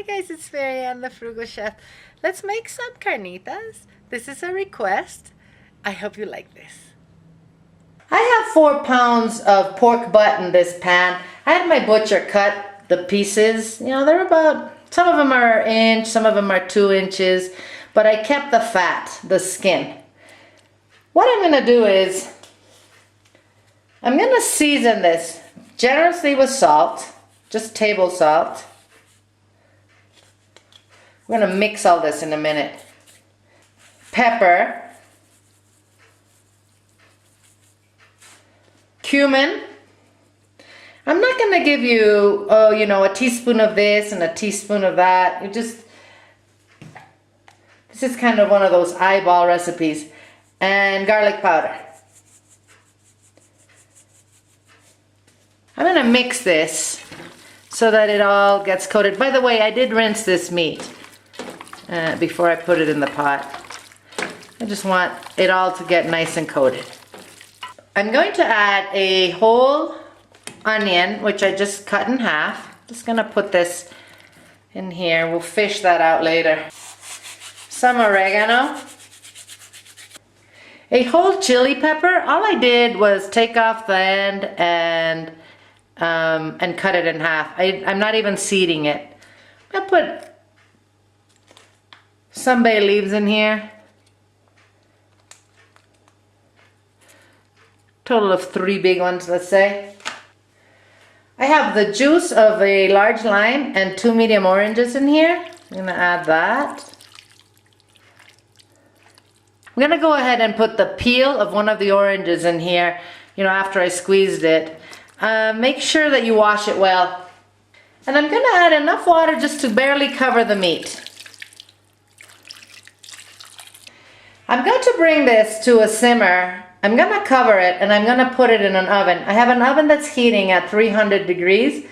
guys, it's Marianne, the Frugal Chef. Let's make some carnitas. This is a request. I hope you like this. I have 4 pounds of pork butt in this pan. I had my butcher cut the pieces. You know, they're about, some of them are an inch, some of them are 2 inches, but I kept the fat, the skin. What I'm gonna do is, I'm gonna season this generously with salt, just table salt. We're gonna mix all this in a minute. Pepper, cumin. I'm not gonna give you, oh, you know, a teaspoon of this and a teaspoon of that. You just, this is kind of one of those eyeball recipes. And garlic powder. I'm gonna mix this so that it all gets coated. By the way, I did rinse this meat before I put it in the pot. I just want it all to get nice and coated. I'm going to add a whole onion, which I just cut in half. Just gonna put this in here. We'll fish that out later. Some oregano. A whole chili pepper. All I did was take off the end and cut it in half. I'm not even seeding it. I put some bay leaves in here. Total of 3 big ones, let's say. I have the juice of a large lime and 2 medium oranges in here. I'm gonna add that. I'm gonna go ahead and put the peel of one of the oranges in here, you know, after I squeezed it. Make sure that you wash it well. And I'm gonna add enough water just to barely cover the meat. I'm going to bring this to a simmer. I'm gonna cover it and I'm gonna put it in an oven. I have an oven that's heating at 300 degrees,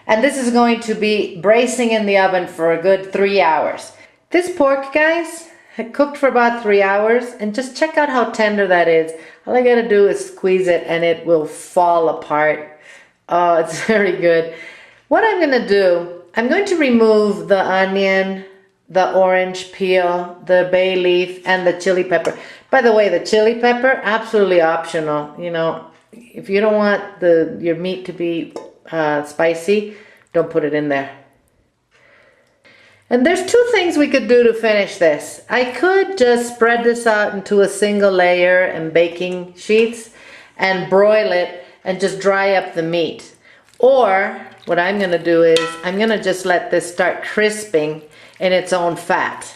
and this is going to be bracing in the oven for a good 3 hours. This pork, guys, had cooked for about 3 hours, and just check out how tender that is. All I gotta do is squeeze it and it will fall apart. Oh, it's very good. What I'm gonna do, I'm going to remove the onion, the orange peel, the bay leaf, and the chili pepper. By the way, the chili pepper, absolutely optional. You know, if you don't want your meat to be spicy, don't put it in there. And there's 2 things we could do to finish this. I could just spread this out into a single layer in baking sheets and broil it and just dry up the meat. Or what I'm gonna do is I'm gonna just let this start crisping in its own fat.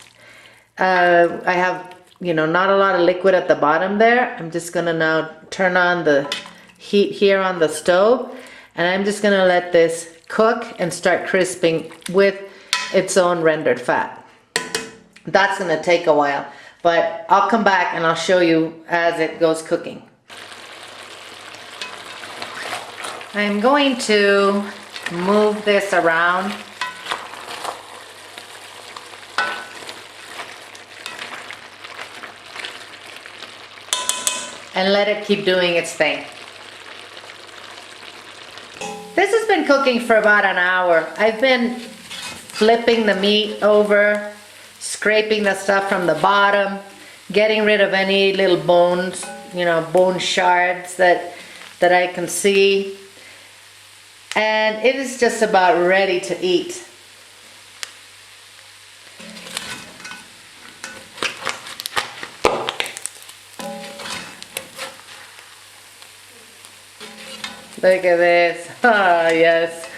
I have, you know, not a lot of liquid at the bottom there. I'm just gonna now turn on the heat here on the stove, and I'm just gonna let this cook and start crisping with its own rendered fat. That's gonna take a while, but I'll come back and I'll show you as it goes cooking. I'm going to move this around. And let it keep doing its thing. This has been cooking for about an hour. I've been flipping the meat over, scraping the stuff from the bottom, getting rid of any little bones, you know, bone shards that I can see. And it is just about ready to eat. Look at this. Ah, yes.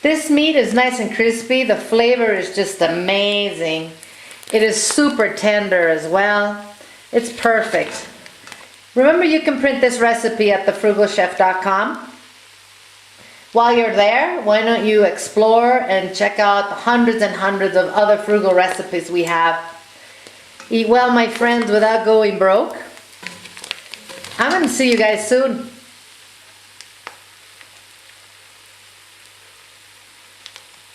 This meat is nice and crispy. The flavor is just amazing. It is super tender as well. It's perfect. Remember, you can print this recipe at thefrugalchef.com. While you're there, why don't you explore and check out the hundreds and hundreds of other frugal recipes we have. Eat well, my friends, without going broke. I'm going to see you guys soon.